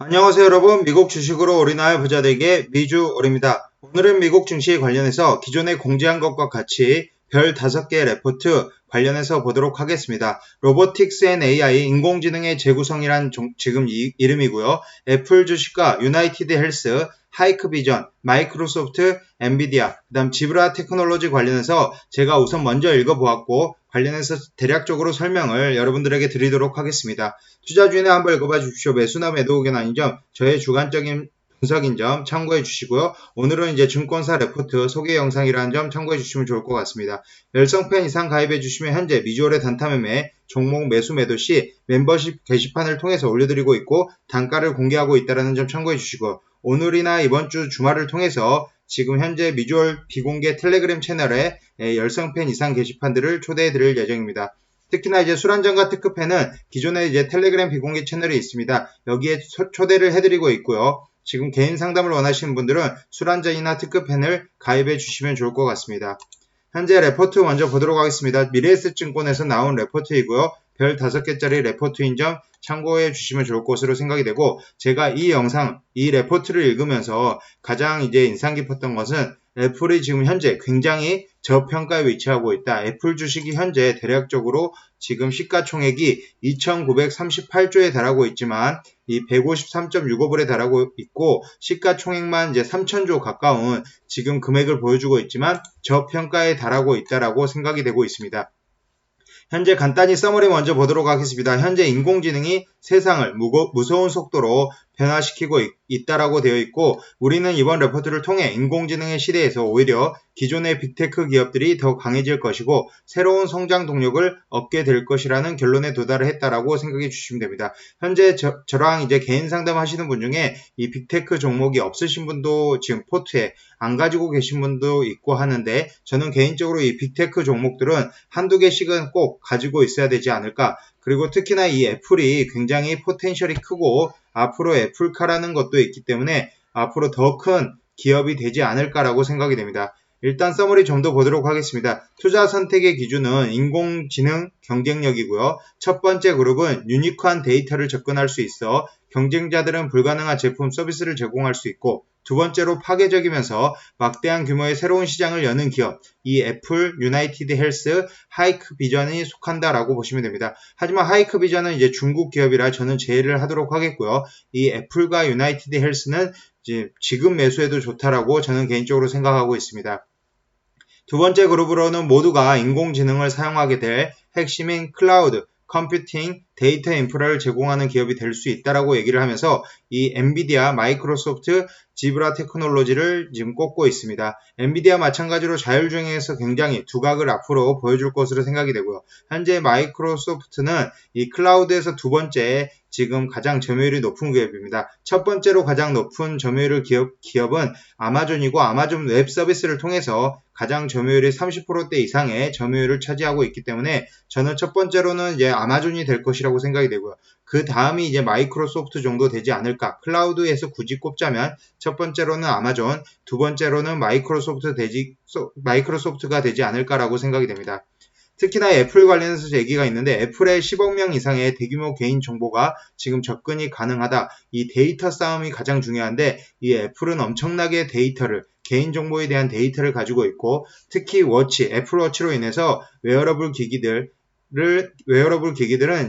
안녕하세요 여러분, 미국 주식으로 올인하여 부자 되기의 미주올입니다. 오늘은 미국 증시 관련해서 기존에 공지한 것과 같이 별 5개의 레포트 관련해서 보도록 하겠습니다. 로보틱스 앤 AI 인공지능의 재구성이란 지금 이름이고요. 애플 주식과 유나이티드 헬스, 하이크비전, 마이크로소프트, 엔비디아, 그다음 지브라 테크놀로지 관련해서 제가 우선 먼저 읽어보았고 관련해서 대략적으로 설명을 여러분들에게 드리도록 하겠습니다. 투자주의는 한번 읽어봐 주십시오. 매수나 매도 의견 아닌 점, 저의 주관적인 분석인 점 참고해 주시고요. 오늘은 이제 증권사 레포트 소개 영상이라는 점 참고해 주시면 좋을 것 같습니다. 열성팬 이상 가입해 주시면 현재 미주얼의 단타 매매, 종목 매수 매도 시 멤버십 게시판을 통해서 올려드리고 있고 단가를 공개하고 있다는 점 참고해 주시고 오늘이나 이번 주 주말을 통해서 지금 현재 미주얼 비공개 텔레그램 채널에 열성팬 이상 게시판들을 초대해 드릴 예정입니다. 특히나 이제 술한잔과 특급팬은 기존에 이제 텔레그램 비공개 채널이 있습니다. 여기에 초대를 해드리고 있고요. 지금 개인 상담을 원하시는 분들은 술한잔이나 특급팬을 가입해 주시면 좋을 것 같습니다. 현재 레포트 먼저 보도록 하겠습니다. 미래에셋증권에서 나온 레포트이고요. 별 5개짜리 레포트인 점 참고해 주시면 좋을 것으로 생각이 되고 제가 이 영상, 이 레포트를 읽으면서 가장 이제 인상 깊었던 것은 애플이 지금 현재 굉장히 저평가에 위치하고 있다. 애플 주식이 현재 대략적으로 지금 시가총액이 2,938조에 달하고 있지만 이 153.65불에 달하고 있고 시가총액만 이제 3,000조 가까운 지금 금액을 보여주고 있지만 저평가에 달하고 있다라고 생각이 되고 있습니다. 현재 간단히 서머리 먼저 보도록 하겠습니다. 현재 인공지능이 세상을 무서운 속도로 변화시키고 있다라고 되어 있고 우리는 이번 레포트를 통해 인공지능의 시대에서 오히려 기존의 빅테크 기업들이 더 강해질 것이고 새로운 성장 동력을 얻게 될 것이라는 결론에 도달을 했다라고 생각해 주시면 됩니다. 현재 저랑 이제 개인 상담하시는 분 중에 이 빅테크 종목이 없으신 분도 지금 포트에 안 가지고 계신 분도 있고 하는데 저는 개인적으로 이 빅테크 종목들은 한두 개씩은 꼭 가지고 있어야 되지 않을까. 그리고 특히나 이 애플이 굉장히 포텐셜이 크고 앞으로 애플카라는 것도 있기 때문에 앞으로 더 큰 기업이 되지 않을까라고 생각이 됩니다. 일단 서머리 좀 더 보도록 하겠습니다. 투자 선택의 기준은 인공지능 경쟁력이고요. 첫 번째 그룹은 유니크한 데이터를 접근할 수 있어 경쟁자들은 불가능한 제품 서비스를 제공할 수 있고 두 번째로 파괴적이면서 막대한 규모의 새로운 시장을 여는 기업, 이 애플, 유나이티드 헬스, 하이크비전이 속한다라고 보시면 됩니다. 하지만 하이크비전은 이제 중국 기업이라 저는 제외를 하도록 하겠고요. 이 애플과 유나이티드 헬스는 이제 지금 매수해도 좋다라고 저는 개인적으로 생각하고 있습니다. 두 번째 그룹으로는 모두가 인공지능을 사용하게 될 핵심인 클라우드, 컴퓨팅, 데이터 인프라를 제공하는 기업이 될 수 있다라고 얘기를 하면서 이 엔비디아, 마이크로소프트, 지브라 테크놀로지를 지금 꼽고 있습니다. 엔비디아 마찬가지로 자율주행에서 굉장히 두각을 앞으로 보여줄 것으로 생각이 되고요. 현재 마이크로소프트는 이 클라우드에서 두 번째 지금 가장 점유율이 높은 기업입니다. 첫 번째로 가장 높은 점유율 기업은 아마존이고 아마존 웹 서비스를 통해서 가장 점유율이 30%대 이상의 점유율을 차지하고 있기 때문에 저는 첫 번째로는 이제 아마존이 될 것이라고 생각이 되고요. 그 다음이 이제 마이크로소프트 정도 되지 않을까. 클라우드에서 굳이 꼽자면 첫 번째로는 아마존, 두 번째로는 마이크로소프트가 되지 않을까라고 생각이 됩니다. 특히나 애플 관련해서 얘기가 있는데 애플의 10억 명 이상의 대규모 개인 정보가 지금 접근이 가능하다. 이 데이터 싸움이 가장 중요한데 이 애플은 엄청나게 개인 정보에 대한 데이터를 가지고 있고 특히 애플 워치로 인해서 웨어러블 기기들은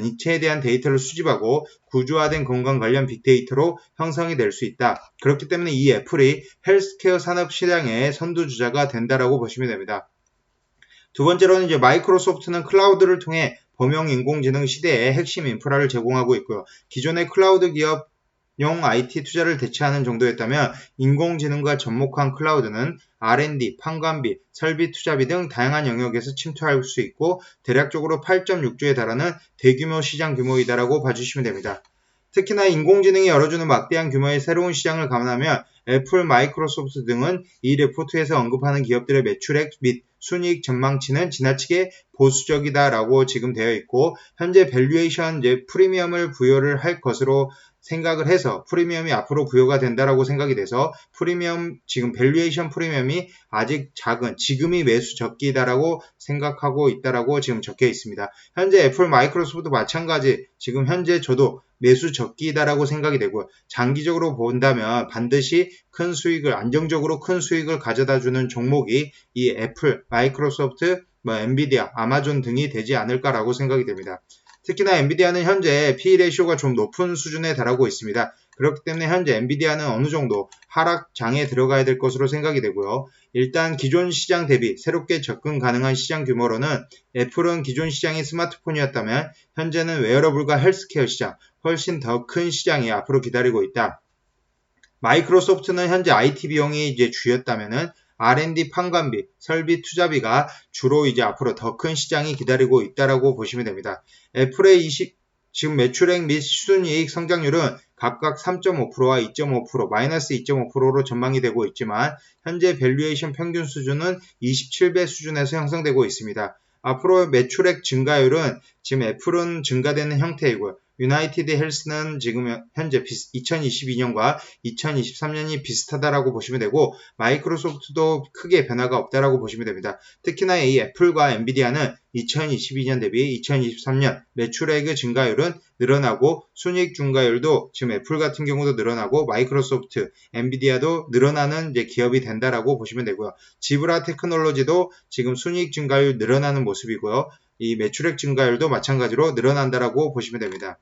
인체에 대한 데이터를 수집하고 구조화된 건강 관련 빅데이터로 형성이 될 수 있다. 그렇기 때문에 이 애플이 헬스케어 산업 시장의 선두주자가 된다라고 보시면 됩니다. 두 번째로는 이제 마이크로소프트는 클라우드를 통해 범용 인공지능 시대의 핵심 인프라를 제공하고 있고요. 기존의 클라우드 기업용 IT 투자를 대체하는 정도였다면 인공지능과 접목한 클라우드는 R&D, 판관비, 설비 투자비 등 다양한 영역에서 침투할 수 있고 대략적으로 8.6조에 달하는 대규모 시장 규모이다라고 봐주시면 됩니다. 특히나 인공지능이 열어주는 막대한 규모의 새로운 시장을 감안하면 애플, 마이크로소프트 등은 이 레포트에서 언급하는 기업들의 매출액 및 순이익 전망치는 지나치게 보수적이다라고 지금 되어 있고 현재 밸류에이션 프리미엄을 부여를 할 것으로 생각을 해서 프리미엄이 앞으로 부여가 된다라고 생각이 돼서 지금 밸류에이션 프리미엄이 아직 작은 지금이 매수 적기다라고 생각하고 있다라고 지금 적혀 있습니다. 현재 애플, 마이크로소프트 마찬가지 지금 현재 저도 매수 적기다라고 생각이 되고요. 장기적으로 본다면 반드시 큰 수익을 안정적으로 큰 수익을 가져다주는 종목이 이 애플, 마이크로소프트, 엔비디아, 아마존 등이 되지 않을까라고 생각이 됩니다. 특히나 엔비디아는 현재 P/E 레이쇼가 좀 높은 수준에 달하고 있습니다. 그렇기 때문에 현재 엔비디아는 어느 정도 하락장에 들어가야 될 것으로 생각이 되고요. 일단 기존 시장 대비 새롭게 접근 가능한 시장 규모로는 애플은 기존 시장이 스마트폰이었다면 현재는 웨어러블과 헬스케어 시장, 훨씬 더 큰 시장이 앞으로 기다리고 있다. 마이크로소프트는 현재 IT 비용이 이제 주였다면은 R&D 판관비, 설비 투자비가 주로 이제 앞으로 더 큰 시장이 기다리고 있다라고 보시면 됩니다. 애플의 지금 매출액 및 순이익 성장률은 각각 3.5%와 2.5%, 마이너스 2.5%로 전망이 되고 있지만 현재 밸류에이션 평균 수준은 27배 수준에서 형성되고 있습니다. 앞으로 매출액 증가율은 지금 애플은 증가되는 형태이고요. 유나이티드 헬스는 지금 현재 2022년과 2023년이 비슷하다라고 보시면 되고 마이크로소프트도 크게 변화가 없다라고 보시면 됩니다. 특히나 이 애플과 엔비디아는 2022년 대비 2023년 매출액의 증가율은 늘어나고 순이익 증가율도 지금 애플 같은 경우도 늘어나고 마이크로소프트, 엔비디아도 늘어나는 이제 기업이 된다라고 보시면 되고요. 지브라 테크놀로지도 지금 순이익 증가율 늘어나는 모습이고요. 이 매출액 증가율도 마찬가지로 늘어난다라고 보시면 됩니다.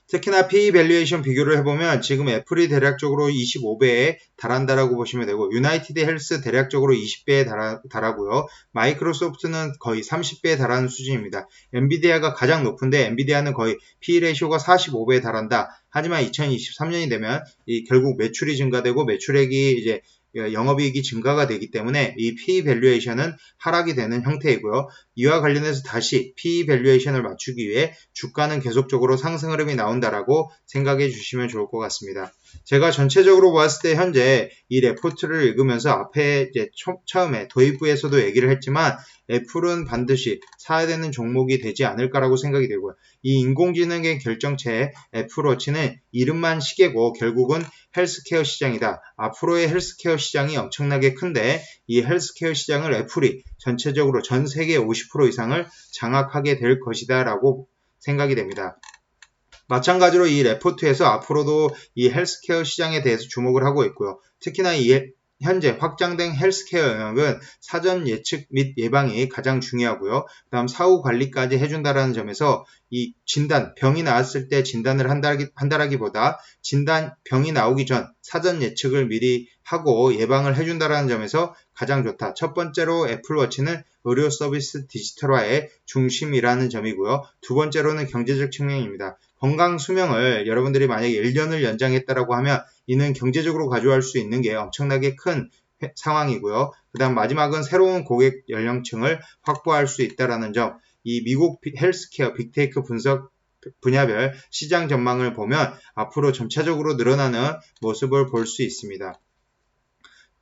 특히나 PE 밸류에이션 비교를 해보면 지금 애플이 대략적으로 25배에 달한다라고 보시면 되고 유나이티드 헬스 대략적으로 20배에 달하고요. 마이크로소프트는 거의 30배에 달하는 수준입니다. 엔비디아가 가장 높은데 엔비디아는 거의 PE 레이쇼가 45배에 달한다. 하지만 2023년이 되면 결국 매출이 증가되고 매출액이 이제 영업이익이 증가가 되기 때문에 이 PE 밸류에이션은 하락이 되는 형태이고요. 이와 관련해서 다시 PE 밸류에이션을 맞추기 위해 주가는 계속적으로 상승 흐름이 나온다라고 생각해 주시면 좋을 것 같습니다. 제가 전체적으로 봤을 때 현재 이 레포트를 읽으면서 앞에 이제 처음에 도입부에서도 얘기를 했지만 애플은 반드시 사야 되는 종목이 되지 않을까라고 생각이 되고요. 이 인공지능의 결정체의 애플워치는 이름만 시계고 결국은 헬스케어 시장이다. 앞으로의 헬스케어 시장이 엄청나게 큰데 이 헬스케어 시장을 애플이 전체적으로 전 세계 50% 이상을 장악하게 될 것이다 라고 생각이 됩니다. 마찬가지로 이 레포트에서 앞으로도 이 헬스케어 시장에 대해서 주목을 하고 있고요. 특히나 현재 확장된 헬스케어 영역은 사전 예측 및 예방이 가장 중요하고요. 다음 사후 관리까지 해준다라는 점에서 이 병이 나왔을 때 진단을 한다라기보다 병이 나오기 전 사전 예측을 미리 하고 예방을 해준다라는 점에서 가장 좋다. 첫 번째로 애플워치는 의료 서비스 디지털화의 중심이라는 점이고요. 두 번째로는 경제적 측면입니다. 건강 수명을 여러분들이 만약에 1년을 연장했다라고 하면 이는 경제적으로 가져갈 수 있는 게 엄청나게 큰 상황이고요. 그 다음 마지막은 새로운 고객 연령층을 확보할 수 있다는 점. 이 미국 헬스케어 빅테이크 분석 분야별 시장 전망을 보면 앞으로 점차적으로 늘어나는 모습을 볼 수 있습니다.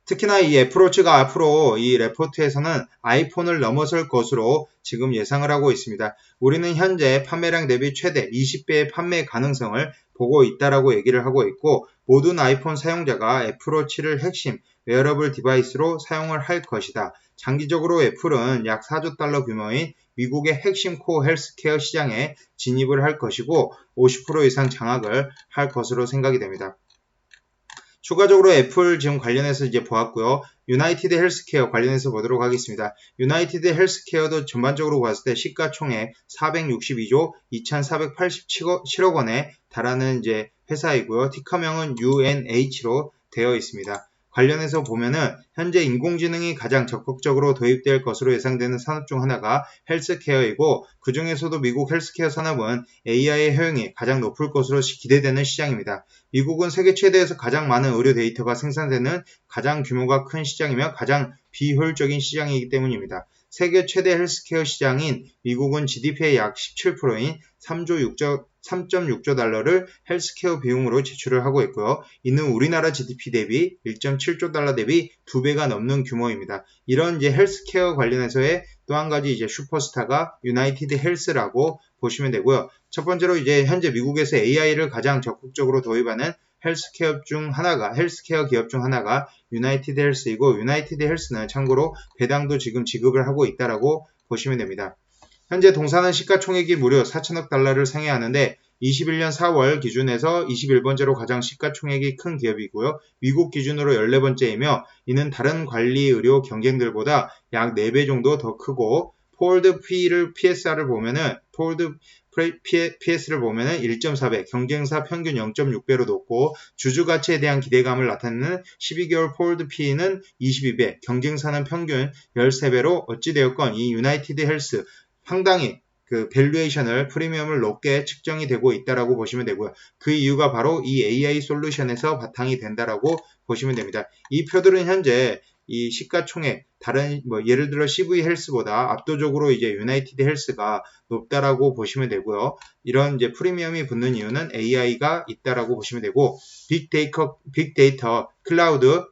특히나 이 애플워치가 앞으로 이 레포트에서는 아이폰을 넘어설 것으로 지금 예상을 하고 있습니다. 우리는 현재 판매량 대비 최대 20배의 판매 가능성을 보고 있다라고 얘기를 하고 있고 모든 아이폰 사용자가 애플워치를 핵심 웨어러블 디바이스로 사용을 할 것이다. 장기적으로 애플은 약 4조 달러 규모인 미국의 핵심 코어 헬스케어 시장에 진입을 할 것이고 50% 이상 장악을 할 것으로 생각이 됩니다. 추가적으로 애플 지금 관련해서 이제 보았고요. 유나이티드 헬스케어 관련해서 보도록 하겠습니다. 유나이티드 헬스케어도 전반적으로 봤을 때 시가총액 462조 2,487억 원에 달하는 이제 회사이고요. 티커명은 UNH로 되어 있습니다. 관련해서 보면은 현재 인공지능이 가장 적극적으로 도입될 것으로 예상되는 산업 중 하나가 헬스케어이고 그 중에서도 미국 헬스케어 산업은 AI의 효용이 가장 높을 것으로 기대되는 시장입니다. 미국은 세계 최대에서 가장 많은 의료 데이터가 생산되는 가장 규모가 큰 시장이며 가장 비효율적인 시장이기 때문입니다. 세계 최대 헬스케어 시장인 미국은 GDP의 약 17%인 3.6조 달러를 헬스케어 비용으로 지출을 하고 있고요. 이는 우리나라 GDP 대비 1.7조 달러 대비 2배가 넘는 규모입니다. 이런 이제 헬스케어 관련해서의 또 한 가지 이제 슈퍼스타가 유나이티드 헬스라고 보시면 되고요. 첫 번째로 이제 현재 미국에서 AI를 가장 적극적으로 도입하는 헬스케어 기업 중 하나가 유나이티드 헬스이고 유나이티드 헬스는 참고로 배당도 지금 지급을 하고 있다라고 보시면 됩니다. 현재 동사는 시가총액이 무려 4천억 달러를 상회하는데 21년 4월 기준에서 21번째로 가장 시가총액이 큰 기업이고요. 미국 기준으로 14번째이며 이는 다른 관리 의료 경쟁들보다 약 4배 정도 더 크고 포월드 PSR을 보면은 PS를 보면은 1.4배, 경쟁사 평균 0.6배로 높고 주주 가치에 대한 기대감을 나타내는 12개월 포월드 P는 22배, 경쟁사는 평균 13배로 어찌되었건 이 유나이티드 헬스 상당히 그 밸류에이션을 프리미엄을 높게 측정이 되고 있다라고 보시면 되고요. 그 이유가 바로 이 AI 솔루션에서 바탕이 된다라고 보시면 됩니다. 이 표들은 현재 이 시가총액 다른 예를 들어 CV 헬스보다 압도적으로 이제 유나이티드 헬스가 높다라고 보시면 되고요. 이런 이제 프리미엄이 붙는 이유는 AI가 있다라고 보시면 되고 빅데이터, 클라우드,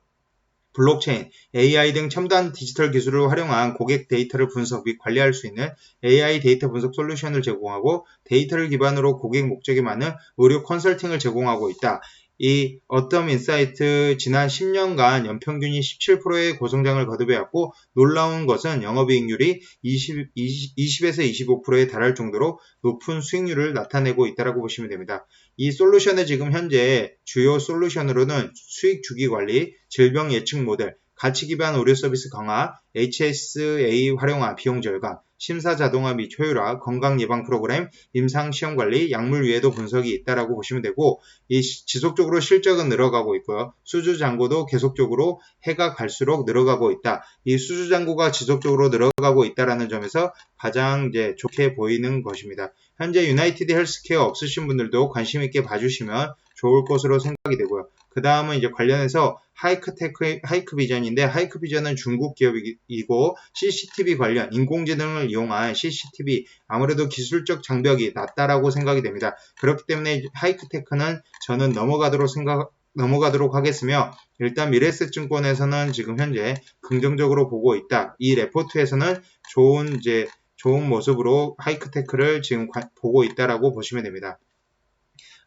블록체인, AI 등 첨단 디지털 기술을 활용한 고객 데이터를 분석 및 관리할 수 있는 AI 데이터 분석 솔루션을 제공하고 데이터를 기반으로 고객 목적에 맞는 의료 컨설팅을 제공하고 있다. 이 어텀 인사이트 지난 10년간 연평균이 17%의 고성장을 거듭해왔고 놀라운 것은 영업이익률이 20에서 25%에 달할 정도로 높은 수익률을 나타내고 있다고 보시면 됩니다. 이 솔루션의 지금 현재 주요 솔루션으로는 수익 주기 관리, 질병 예측 모델, 가치 기반 의료 서비스 강화, HSA 활용화 비용 절감, 심사 자동화 및 효율화, 건강 예방 프로그램, 임상 시험 관리, 약물 위에도 분석이 있다라고 보시면 되고 이 지속적으로 실적은 늘어가고 있고요. 수주 잔고도 계속적으로 해가 갈수록 늘어가고 있다. 이 수주 잔고가 지속적으로 늘어가고 있다라는 점에서 가장 이제 좋게 보이는 것입니다. 현재 유나이티드 헬스케어 없으신 분들도 관심 있게 봐주시면 좋을 것으로 생각이 되고요. 그 다음은 이제 관련해서 하이크비전인데 하이크비전은 중국 기업이고 CCTV 관련 인공지능을 이용한 CCTV 아무래도 기술적 장벽이 낮다라고 생각이 됩니다. 그렇기 때문에 하이크테크는 저는 넘어가도록 하겠으며 일단 미래에셋증권에서는 지금 현재 긍정적으로 보고 있다. 이 레포트에서는 좋은 모습으로 하이크테크를 지금 보고 있다라고 보시면 됩니다.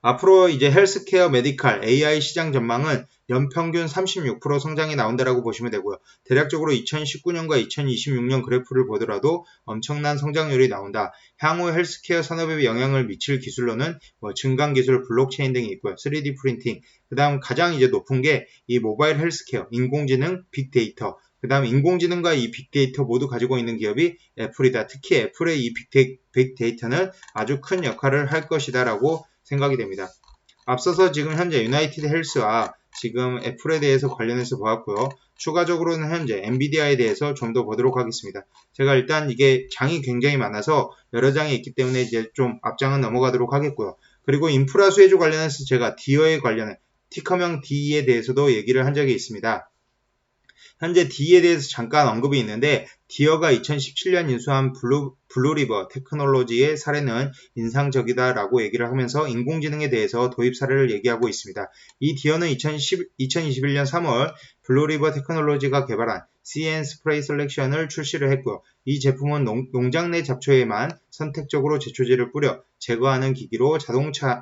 앞으로 이제 헬스케어 메디칼 AI 시장 전망은 연평균 36% 성장이 나온다라고 보시면 되고요. 대략적으로 2019년과 2026년 그래프를 보더라도 엄청난 성장률이 나온다. 향후 헬스케어 산업에 영향을 미칠 기술로는 증강 기술, 블록체인 등이 있고요. 3D 프린팅. 그다음 가장 이제 높은 게 이 모바일 헬스케어, 인공지능, 빅데이터. 그 다음 인공지능과 이 빅데이터 모두 가지고 있는 기업이 애플이다. 특히 애플의 이 빅데이터는 아주 큰 역할을 할 것이다 라고 생각이 됩니다. 앞서서 지금 현재 유나이티드 헬스와 지금 애플에 대해서 관련해서 보았고요. 추가적으로는 현재 엔비디아에 대해서 좀 더 보도록 하겠습니다. 제가 일단 이게 장이 굉장히 많아서 여러 장이 있기 때문에 이제 좀 앞장은 넘어가도록 하겠고요. 그리고 인프라 수혜주 관련해서 제가 디어에 관련해 티커명 D에 대해서도 얘기를 한 적이 있습니다. 현재 D에 대해서 잠깐 언급이 있는데 디어가 2017년 인수한 블루리버 테크놀로지의 사례는 인상적이다라고 얘기를 하면서 인공지능에 대해서 도입 사례를 얘기하고 있습니다. 이 디어는 2021년 3월 블루리버 테크놀로지가 개발한 CN 스프레이 셀렉션을 출시를 했고요. 이 제품은 농장 내 잡초에만 선택적으로 제초제를 뿌려 제거하는 기기로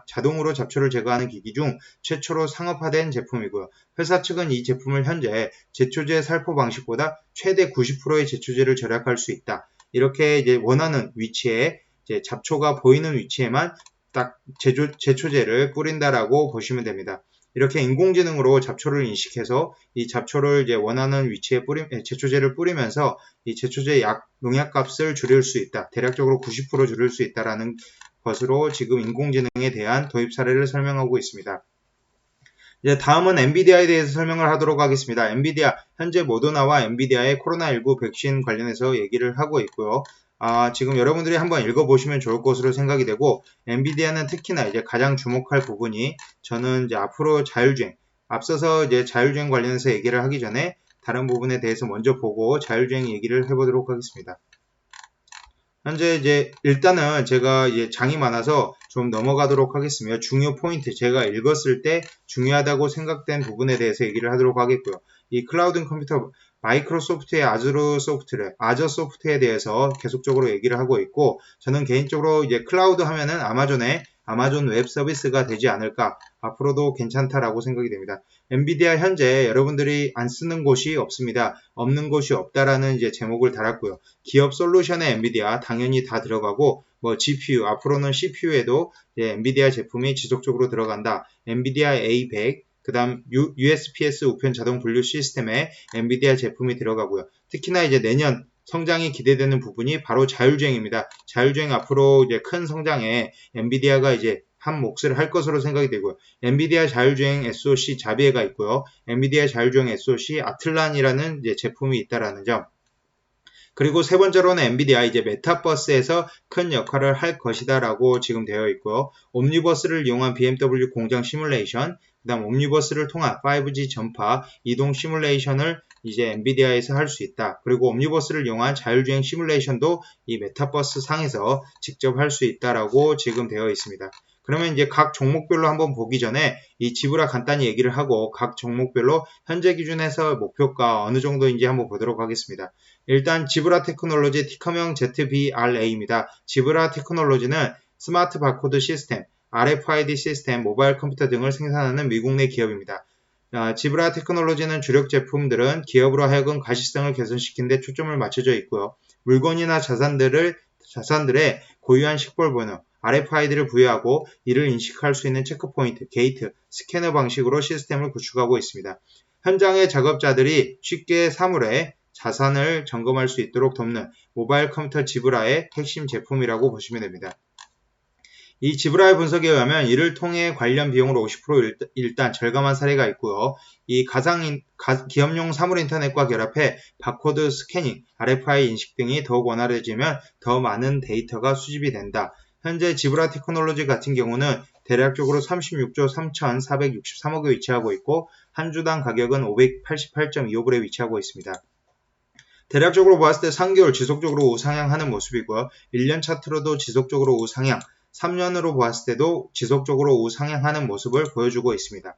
자동으로 잡초를 제거하는 기기 중 최초로 상업화된 제품이고요. 회사 측은 이 제품을 현재 제초제 살포 방식보다 최대 90%의 제초제를 절약할 수 있다. 이렇게 이제 원하는 위치에 이제 잡초가 보이는 위치에만 딱 제초제를 뿌린다라고 보시면 됩니다. 이렇게 인공지능으로 잡초를 인식해서 이 잡초를 이제 원하는 위치에 제초제를 뿌리면서 이 제초제 농약값을 줄일 수 있다. 대략적으로 90% 줄일 수 있다라는 것으로 지금 인공지능에 대한 도입 사례를 설명하고 있습니다. 이제 다음은 엔비디아에 대해서 설명을 하도록 하겠습니다. 엔비디아, 현재 모더나와 엔비디아의 코로나19 백신 관련해서 얘기를 하고 있고요. 지금 여러분들이 한번 읽어보시면 좋을 것으로 생각이 되고, 엔비디아는 특히나 이제 가장 주목할 부분이 저는 이제 앞으로 자율주행, 앞서서 이제 자율주행 관련해서 얘기를 하기 전에 다른 부분에 대해서 먼저 보고 자율주행 얘기를 해보도록 하겠습니다. 현재 이제 일단은 제가 장이 많아서 좀 넘어가도록 하겠습니다. 중요 포인트, 제가 읽었을 때 중요하다고 생각된 부분에 대해서 얘기를 하도록 하겠고요. 이 클라우드 컴퓨터 마이크로소프트의 아저 소프트에 대해서 계속적으로 얘기를 하고 있고, 저는 개인적으로 이제 클라우드 하면은 아마존 웹 서비스가 되지 않을까, 앞으로도 괜찮다라고 생각이 됩니다. 엔비디아 현재 여러분들이 안 쓰는 곳이 없습니다. 없는 곳이 없다라는 이제 제목을 달았고요. 기업 솔루션에 엔비디아 당연히 다 들어가고, 뭐 GPU, 앞으로는 CPU에도 엔비디아 제품이 지속적으로 들어간다. 엔비디아 A100, 그 다음 USPS 우편 자동 분류 시스템에 엔비디아 제품이 들어가고요. 특히나 이제 내년 성장이 기대되는 부분이 바로 자율주행입니다. 자율주행 앞으로 이제 큰 성장에 엔비디아가 이제 한 몫을 할 것으로 생각이 되고요. 엔비디아 자율주행 SoC 자비에가 있고요. 엔비디아 자율주행 SoC 아틀란이라는 이제 제품이 있다라는 점. 그리고 세 번째로는 엔비디아 이제 메타버스에서 큰 역할을 할 것이다 라고 지금 되어 있고요. 옴니버스를 이용한 BMW 공장 시뮬레이션, 그 다음 옴니버스를 통한 5G 전파 이동 시뮬레이션을 이제 엔비디아에서 할 수 있다. 그리고 옴니버스를 이용한 자율주행 시뮬레이션도 이 메타버스 상에서 직접 할 수 있다라고 지금 되어 있습니다. 그러면 이제 각 종목별로 한번 보기 전에 이 지브라 간단히 얘기를 하고 각 종목별로 현재 기준에서 목표가 어느 정도인지 한번 보도록 하겠습니다. 일단 지브라 테크놀로지 티커명 ZBRA입니다. 지브라 테크놀로지는 스마트 바코드 시스템, RFID 시스템, 모바일 컴퓨터 등을 생산하는 미국 내 기업입니다. 지브라 테크놀로지는 주력 제품들은 기업으로 하여금 가시성을 개선시키는 데 초점을 맞춰져 있고요. 물건이나 자산들의 고유한 식별번호, RFID를 부여하고 이를 인식할 수 있는 체크포인트, 게이트, 스캐너 방식으로 시스템을 구축하고 있습니다. 현장의 작업자들이 쉽게 사물의 자산을 점검할 수 있도록 돕는 모바일 컴퓨터 지브라의 핵심 제품이라고 보시면 됩니다. 이 지브라의 분석에 의하면 이를 통해 관련 비용을 50% 일단 절감한 사례가 있고요. 이 기업용 사물 인터넷과 결합해 바코드 스캐닝, RFI 인식 등이 더욱 원활해지면 더 많은 데이터가 수집이 된다. 현재 지브라 테크놀로지 같은 경우는 대략적으로 36조 3,463억에 위치하고 있고 한 주당 가격은 588.25불에 위치하고 있습니다. 대략적으로 보았을 때 3개월 지속적으로 우상향하는 모습이고요. 1년 차트로도 지속적으로 우상향, 3년으로 보았을 때도 지속적으로 우상향하는 모습을 보여주고 있습니다.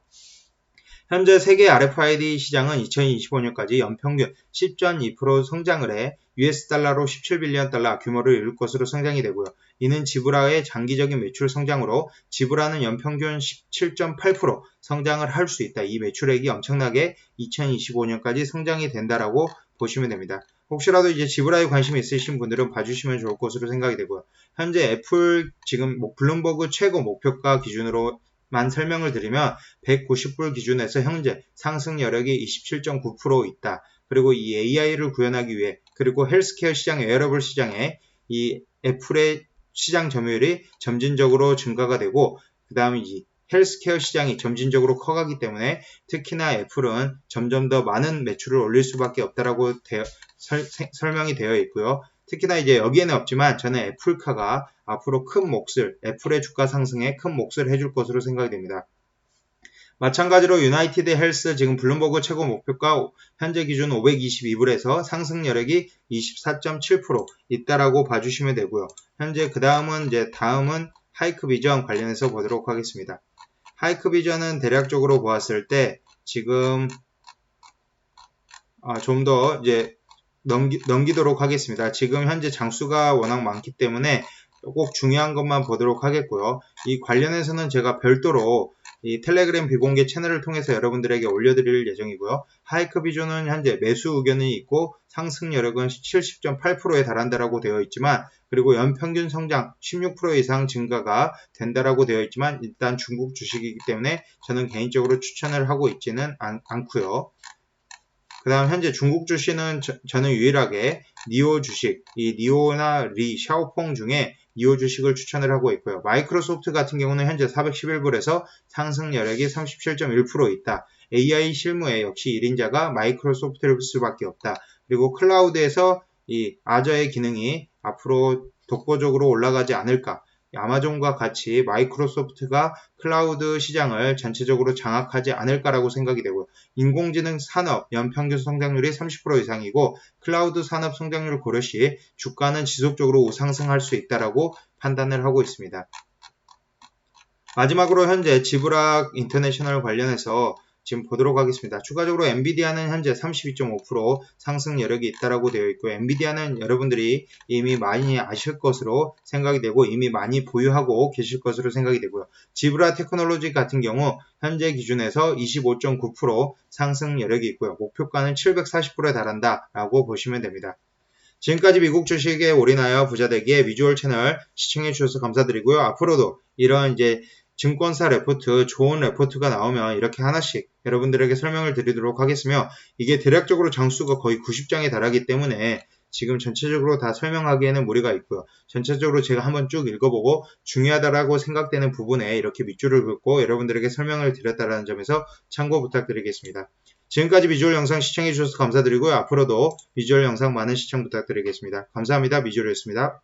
현재 세계 RFID 시장은 2025년까지 연평균 10.2% 성장을 해 US 달러로 17빌리언 달러 규모를 이룰 것으로 성장이 되고요. 이는 지브라의 장기적인 매출 성장으로 지브라는 연평균 17.8% 성장을 할 수 있다. 이 매출액이 엄청나게 2025년까지 성장이 된다라고 보시면 됩니다. 혹시라도 이제 지브라에 관심이 있으신 분들은 봐주시면 좋을 것으로 생각이 되고요. 현재 애플 지금 블룸버그 최고 목표가 기준으로만 설명을 드리면 190불 기준에서 현재 상승 여력이 27.9% 있다. 그리고 이 AI를 구현하기 위해 그리고 헬스케어 시장, 웨어러블 시장에 이 애플의 시장 점유율이 점진적으로 증가가 되고 그 다음에 이 헬스케어 시장이 점진적으로 커가기 때문에 특히나 애플은 점점 더 많은 매출을 올릴 수밖에 없다라고 설명이 되어 있고요. 특히나 이제 여기에는 없지만 저는 애플카가 앞으로 큰 몫을 애플의 주가 상승에 큰 몫을 해줄 것으로 생각이 됩니다. 마찬가지로 유나이티드 헬스 지금 블룸버그 최고 목표가 현재 기준 522불에서 상승 여력이 24.7% 있다라고 봐주시면 되고요. 현재 다음은 하이크비전 관련해서 보도록 하겠습니다. 하이크비전은 대략적으로 보았을 때 지금 좀 더 이제 넘기도록 하겠습니다. 지금 현재 장수가 워낙 많기 때문에 꼭 중요한 것만 보도록 하겠고요. 이 관련해서는 제가 별도로 이 텔레그램 비공개 채널을 통해서 여러분들에게 올려드릴 예정이고요. 하이크비전은 현재 매수 의견이 있고 상승 여력은 70.8%에 달한다라고 되어 있지만 그리고 연평균 성장 16% 이상 증가가 된다라고 되어 있지만 일단 중국 주식이기 때문에 저는 개인적으로 추천을 하고 있지는 않고요. 그 다음 현재 중국 주식은 저는 유일하게 니오 주식, 이 니오나 샤오퐁 중에 니오 주식을 추천을 하고 있고요. 마이크로소프트 같은 경우는 현재 411불에서 상승 여력이 37.1% 있다. AI 실무에 역시 1인자가 마이크로소프트일 수밖에 없다. 그리고 클라우드에서 이 아저의 기능이 앞으로 독보적으로 올라가지 않을까. 아마존과 같이 마이크로소프트가 클라우드 시장을 전체적으로 장악하지 않을까라고 생각이 되고요. 인공지능 산업 연평균 성장률이 30% 이상이고 클라우드 산업 성장률을 고려시 주가는 지속적으로 상승할 수 있다라고 판단을 하고 있습니다. 마지막으로 현재 지브라 인터내셔널 관련해서 지금 보도록 하겠습니다. 추가적으로 엔비디아는 현재 32.5% 상승 여력이 있다라고 되어 있고 엔비디아는 여러분들이 이미 많이 아실 것으로 생각이 되고 이미 많이 보유하고 계실 것으로 생각이 되고요. 지브라 테크놀로지 같은 경우 현재 기준에서 25.9% 상승 여력이 있고요. 목표가는 740%에 달한다라고 보시면 됩니다. 지금까지 미국 주식에 올인하여 부자되기의 미주얼 채널 시청해주셔서 감사드리고요. 앞으로도 이런 이제 증권사 레포트, 좋은 레포트가 나오면 이렇게 하나씩 여러분들에게 설명을 드리도록 하겠으며, 이게 대략적으로 장수가 거의 90장에 달하기 때문에 지금 전체적으로 다 설명하기에는 무리가 있고요. 전체적으로 제가 한번 쭉 읽어보고 중요하다라고 생각되는 부분에 이렇게 밑줄을 긋고 여러분들에게 설명을 드렸다는 점에서 참고 부탁드리겠습니다. 지금까지 미주얼 영상 시청해주셔서 감사드리고요. 앞으로도 미주얼 영상 많은 시청 부탁드리겠습니다. 감사합니다. 미주얼이었습니다.